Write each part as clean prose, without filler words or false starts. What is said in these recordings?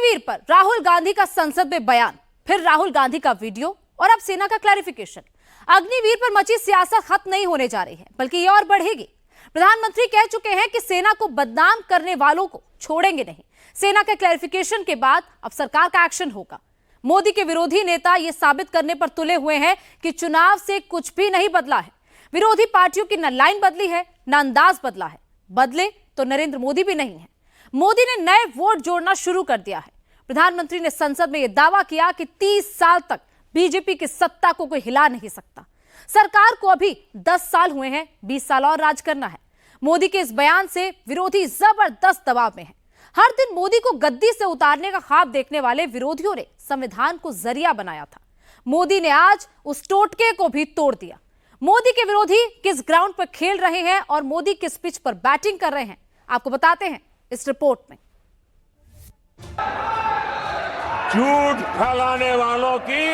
अग्निवीर पर राहुल गांधी का संसद में बयान, फिर राहुल गांधी का वीडियो और अब सेना का क्लैरिफिकेशन। अग्निवीर पर मची सियासत खत्म नहीं होने जा रही है, बल्कि ये और बढ़ेगी। प्रधानमंत्री कह चुके हैं कि सेना को बदनाम करने वालों को छोड़ेंगे नहीं। सेना के क्लैरिफिकेशन के बाद अब सरकार का एक्शन होगा। मोदी के विरोधी नेता ये साबित करने पर तुले हुए हैं कि चुनाव से कुछ भी नहीं बदला है। विरोधी पार्टियों की न लाइन बदली है, न अंदाज बदला है। बदले तो नरेंद्र मोदी भी नहीं है। मोदी ने नए वोट जोड़ना शुरू कर दिया है। प्रधानमंत्री ने संसद में यह दावा किया कि 30 साल तक बीजेपी की सत्ता को कोई हिला नहीं सकता। सरकार को अभी 10 साल हुए हैं, 20 साल और राज करना है। मोदी के इस बयान से विरोधी जबरदस्त दबाव में है। हर दिन मोदी को गद्दी से उतारने का ख्वाब देखने वाले विरोधियों ने संविधान को जरिया बनाया था। मोदी ने आज उस टोटके को भी तोड़ दिया। मोदी के विरोधी किस ग्राउंड पर खेल रहे हैं और मोदी किस पिच पर बैटिंग कर रहे हैं, आपको बताते हैं इस रिपोर्ट में। झूठ फैलाने वालों की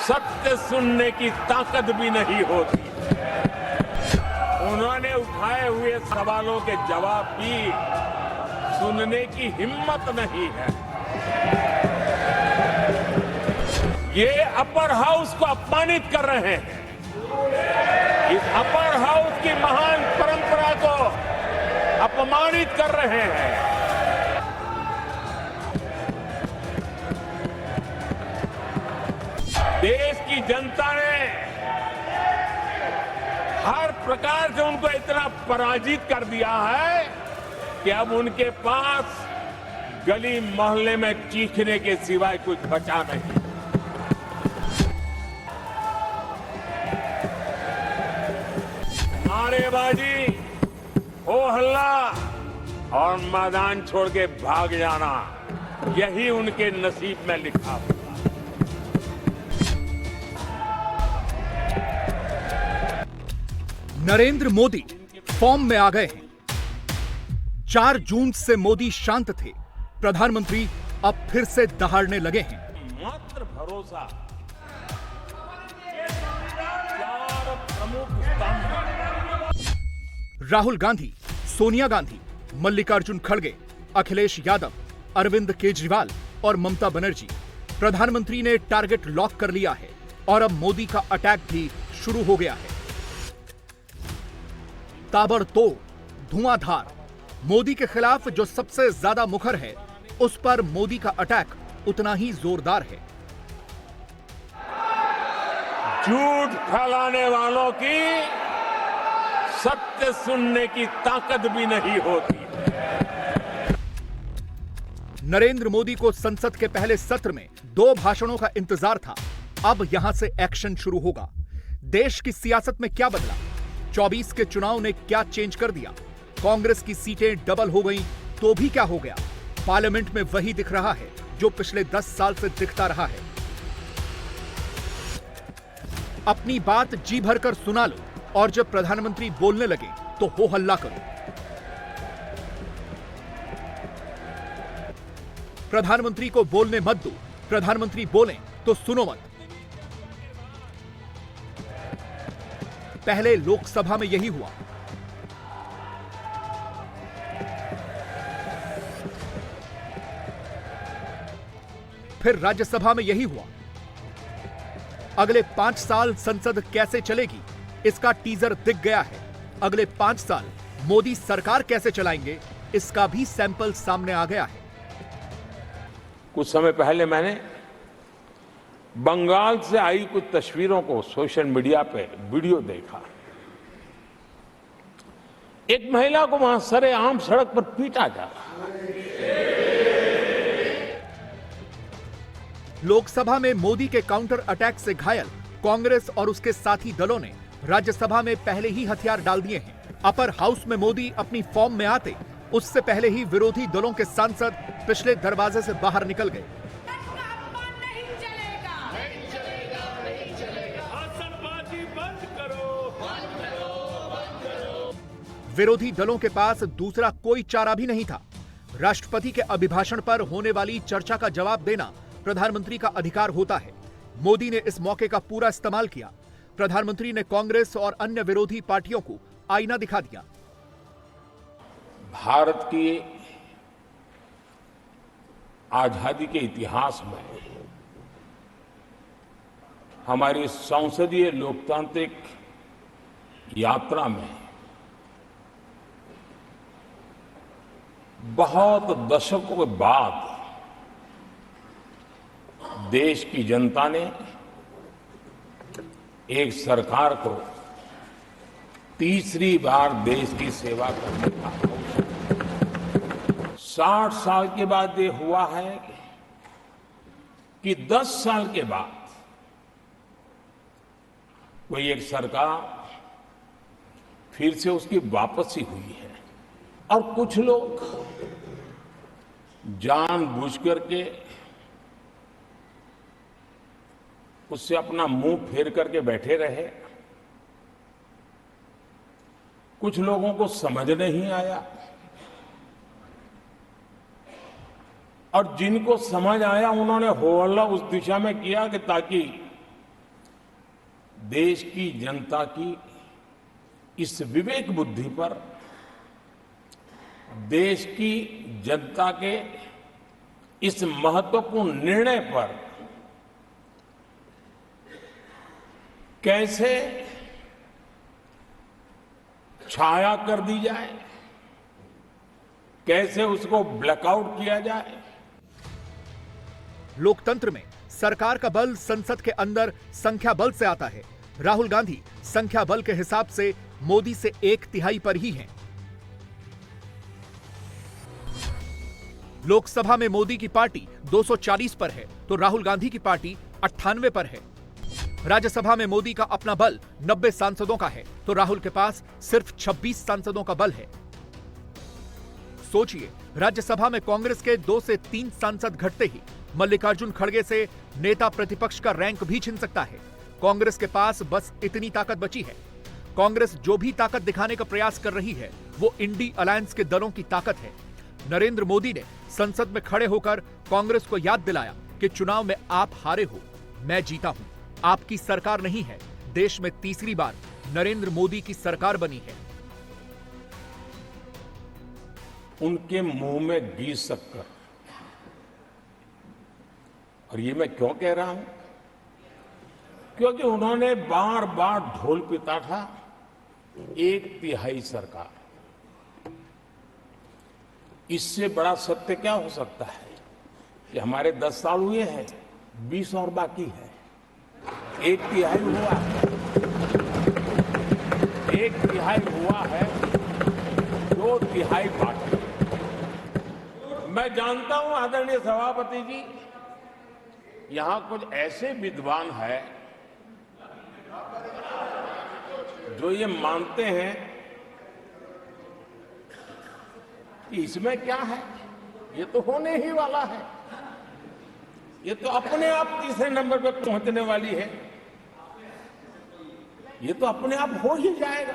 सत्य सुनने की ताकत भी नहीं होती। उन्होंने उठाए हुए सवालों के जवाब भी सुनने की हिम्मत नहीं है। ये अपर हाउस को अपमानित कर रहे हैं। इस अपर हाउस की महान परंपरा को अपमानित कर रहे हैं। देश की जनता ने हर प्रकार से उनको इतना पराजित कर दिया है कि अब उनके पास गली मोहल्ले में चीखने के सिवाय कुछ बचा नहीं। नारेबाजी, हो हल्ला और मैदान छोड़ के भाग जाना, यही उनके नसीब में लिखा हुआ। नरेंद्र मोदी फॉर्म में आ गए हैं। 4 जून से मोदी शांत थे, प्रधानमंत्री अब फिर से दहाड़ने लगे हैं। मात्र भरोसा 4 प्रमुख स्तंभ। राहुल गांधी, सोनिया गांधी, मल्लिकार्जुन खड़गे, अखिलेश यादव, अरविंद केजरीवाल और ममता बनर्जी। प्रधानमंत्री ने टारगेट लॉक कर लिया है और अब मोदी का अटैक भी शुरू हो गया है। ताबड़तोड़, धुआंधार, मोदी के खिलाफ जो सबसे ज्यादा मुखर है, उस पर मोदी का अटैक उतना ही जोरदार है। झूठ फैलाने वालों की सत्य सुनने की ताकत भी नहीं होती। नरेंद्र मोदी को संसद के पहले सत्र में 2 भाषणों का इंतजार था। अब यहां से एक्शन शुरू होगा। देश की सियासत में क्या बदला? 24 के चुनाव ने क्या चेंज कर दिया? कांग्रेस की सीटें डबल हो गईं तो भी क्या हो गया? पार्लियामेंट में वही दिख रहा है जो पिछले 10 साल से दिखता रहा है। अपनी बात जी भरकर सुना लो और जब प्रधानमंत्री बोलने लगे तो हो हल्ला करो। प्रधानमंत्री को बोलने मत दो, प्रधानमंत्री बोलें तो सुनो मत। पहले लोकसभा में यही हुआ। फिर राज्यसभा में यही हुआ। अगले 5 साल संसद कैसे चलेगी, इसका टीजर दिख गया है। अगले 5 साल मोदी सरकार कैसे चलाएंगे, इसका भी सैंपल सामने आ गया है। कुछ समय पहले मैंने बंगाल से आई कुछ तस्वीरों को सोशल मीडिया पे वीडियो देखा। एक महिला को वहां सरेआम सड़क पर पीटा जा रहा है। लोकसभा में मोदी के काउंटर अटैक से घायल कांग्रेस और उसके साथी दलों ने राज्यसभा में पहले ही हथियार डाल दिए हैं। अपर हाउस में मोदी अपनी फॉर्म में आते उससे पहले ही विरोधी दलों के सांसद पिछले दरवाजे से बाहर निकल गए। विरोधी दलों के पास दूसरा कोई चारा भी नहीं था। राष्ट्रपति के अभिभाषण पर होने वाली चर्चा का जवाब देना प्रधानमंत्री का अधिकार होता है। मोदी ने इस मौके का पूरा इस्तेमाल किया। प्रधानमंत्री ने कांग्रेस और अन्य विरोधी पार्टियों को आईना दिखा दिया। भारत की आजादी के इतिहास में हमारी संसदीय लोकतांत्रिक यात्रा में बहुत दशकों के बाद देश की जनता ने एक सरकार को तीसरी बार देश की सेवा करने का 60 साल के बाद ये हुआ है कि 10 साल के बाद कोई एक सरकार फिर से उसकी वापसी हुई है और कुछ लोग जानबूझ करके उससे अपना मुंह फेर करके बैठे रहे। कुछ लोगों को समझ नहीं आया और जिनको समझ आया उन्होंने हो हल्ला उस दिशा में किया कि ताकि देश की जनता की इस विवेक बुद्धि पर, देश की जनता के इस महत्वपूर्ण निर्णय पर कैसे छाया कर दी जाए, कैसे उसको ब्लैकआउट किया जाए। लोकतंत्र में सरकार का बल संसद के अंदर संख्या बल से आता है। राहुल गांधी संख्या बल के हिसाब से मोदी से 1/3 पर ही हैं। लोकसभा में मोदी की पार्टी 240 पर है तो राहुल गांधी की पार्टी 98 पर है। राज्यसभा में मोदी का अपना बल 90 सांसदों का है तो राहुल के पास सिर्फ 26 सांसदों का बल है। सोचिए, राज्यसभा में कांग्रेस के 2 से 3 सांसद घटते ही मल्लिकार्जुन खड़गे से नेता प्रतिपक्ष का रैंक भी छिन सकता है। कांग्रेस के पास बस इतनी ताकत बची है। कांग्रेस जो भी ताकत दिखाने का प्रयास कर रही है वो इंडी अलायंस के दलों की ताकत है। नरेंद्र मोदी ने संसद में खड़े होकर कांग्रेस को याद दिलाया कि चुनाव में आप हारे हो, मैं जीता हूं। आपकी सरकार नहीं है, देश में तीसरी बार नरेंद्र मोदी की सरकार बनी है। उनके मुंह में घी शक्कर, और ये मैं क्यों कह रहा हूं? क्योंकि उन्होंने बार बार ढोल पिटा था 1/3 सरकार। इससे बड़ा सत्य क्या हो सकता है कि हमारे 10 साल हुए हैं, 20 और बाकी है। 1/3 हुआ है, 1/3 हुआ है, 2/3 बाकी। मैं जानता हूं आदरणीय सभापति जी, यहां कुछ ऐसे विद्वान हैं जो ये मानते हैं कि इसमें क्या है, ये तो होने ही वाला है, ये तो अपने आप तीसरे नंबर पर पहुंचने वाली है, ये तो अपने आप हो ही जाएगा।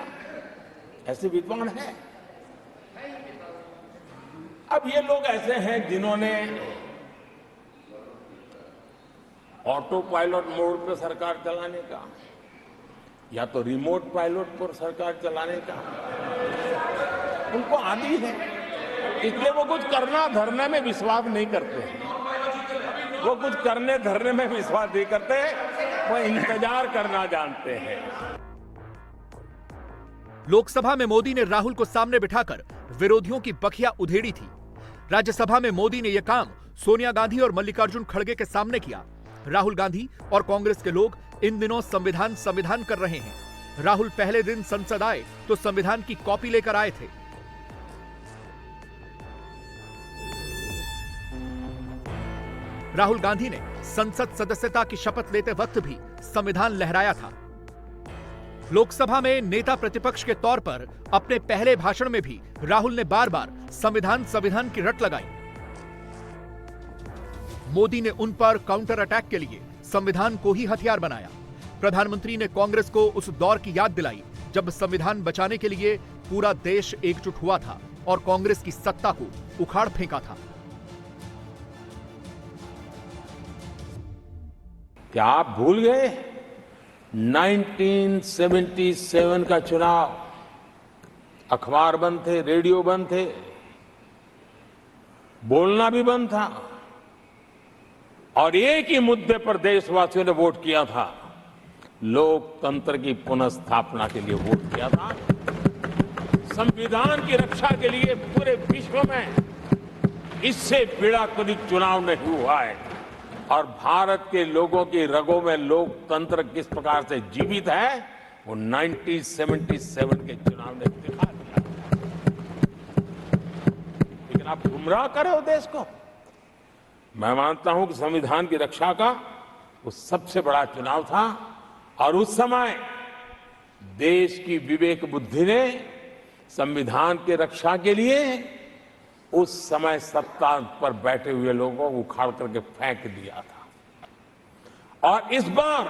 ऐसे विद्वान हैं। अब ये लोग ऐसे हैं जिन्होंने ऑटो पायलट मोड पर सरकार चलाने का या तो रिमोट पायलट पर सरकार चलाने का उनको आदी है, इसलिए वो कुछ करना धरने में विश्वास नहीं करते हैं। वो कुछ करने धरने में विश्वास नहीं करते, वो इंतजार करना जानते हैं। लोकसभा में मोदी ने राहुल को सामने बिठाकर विरोधियों की बखिया उधेड़ी थी। राज्यसभा में मोदी ने यह काम सोनिया गांधी और मल्लिकार्जुन खड़गे के सामने किया। राहुल गांधी और कांग्रेस के लोग इन दिनों संविधान कर रहे हैं। राहुल पहले दिन संसद आए तो संविधान की कॉपी लेकर आए थे। राहुल गांधी ने संसद सदस्यता की शपथ लेते वक्त भी संविधान लहराया था। लोकसभा में नेता प्रतिपक्ष के तौर पर अपने पहले भाषण में भी राहुल ने बार बार संविधान की रट लगाई। मोदी ने उन पर काउंटर अटैक के लिए संविधान को ही हथियार बनाया। प्रधानमंत्री ने कांग्रेस को उस दौर की याद दिलाई जब संविधान बचाने के लिए पूरा देश एकजुट हुआ था और कांग्रेस की सत्ता को उखाड़ फेंका था। क्या आप भूल गए 1977 का चुनाव? अखबार बंद थे, रेडियो बंद थे, बोलना भी बंद था। और एक ही मुद्दे पर देशवासियों ने वोट किया था, लोकतंत्र की पुनर्स्थापना के लिए वोट किया था। संविधान की रक्षा के लिए पूरे विश्व में इससे पीड़ाकृत चुनाव नहीं हुआ है और भारत के लोगों की रगों में लोकतंत्र किस प्रकार से जीवित है वो 1977 के चुनाव ने दिखा दिया। लेकिन आप गुमराह कर रहे हो देश को। मैं मानता हूं कि संविधान की रक्षा का वो सबसे बड़ा चुनाव था और उस समय देश की विवेक बुद्धि ने संविधान की रक्षा के लिए उस समय सत्ता पर बैठे हुए लोगों को उखाड़ करके फेंक दिया था। और इस बार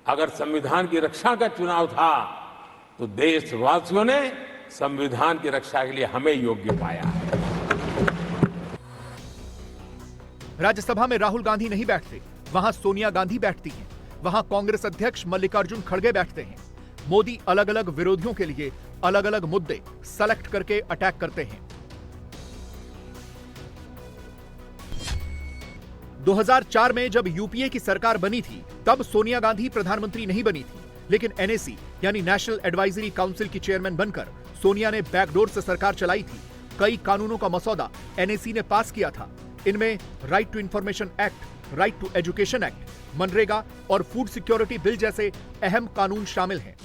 अगर संविधान की रक्षा का चुनाव था तो देशवासियों ने संविधान की रक्षा के लिए हमें योग्य पाया है। राज्यसभा में राहुल गांधी नहीं बैठते, वहां सोनिया गांधी बैठती हैं। वहां कांग्रेस अध्यक्ष मल्लिकार्जुन खड़गे बैठते हैं। मोदी अलग अलग विरोधियों के लिए अलग अलग मुद्दे सेलेक्ट करके अटैक करते हैं। 2004 में जब यूपीए की सरकार बनी थी तब सोनिया गांधी प्रधानमंत्री नहीं बनी थी, लेकिन एनएसी यानी नेशनल एडवाइजरी काउंसिल की चेयरमैन बनकर सोनिया ने बैकडोर से सरकार चलाई थी। कई कानूनों का मसौदा एनएसी ने पास किया था। इनमें right to information act, right to education act, मनरेगा और फूड सिक्योरिटी बिल जैसे अहम कानून शामिल हैं।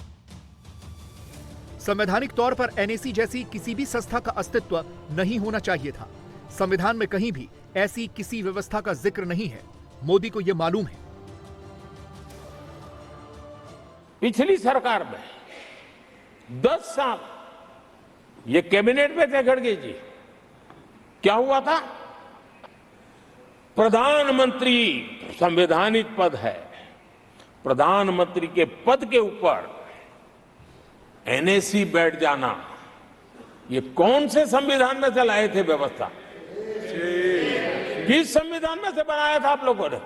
संवैधानिक तौर पर एनएसी जैसी किसी भी संस्था का अस्तित्व नहीं होना चाहिए था। संविधान में कहीं भी ऐसी किसी व्यवस्था का जिक्र नहीं है। मोदी को यह मालूम है। पिछली सरकार में 10 साल ये कैबिनेट में थे खड़गे जी, क्या हुआ था? प्रधानमंत्री संवैधानिक पद है, प्रधानमंत्री के पद के ऊपर एनएसी बैठ जाना, ये कौन से संविधान में से लाए थे व्यवस्था? किस संविधान में से बनाया था आप लोगों ने?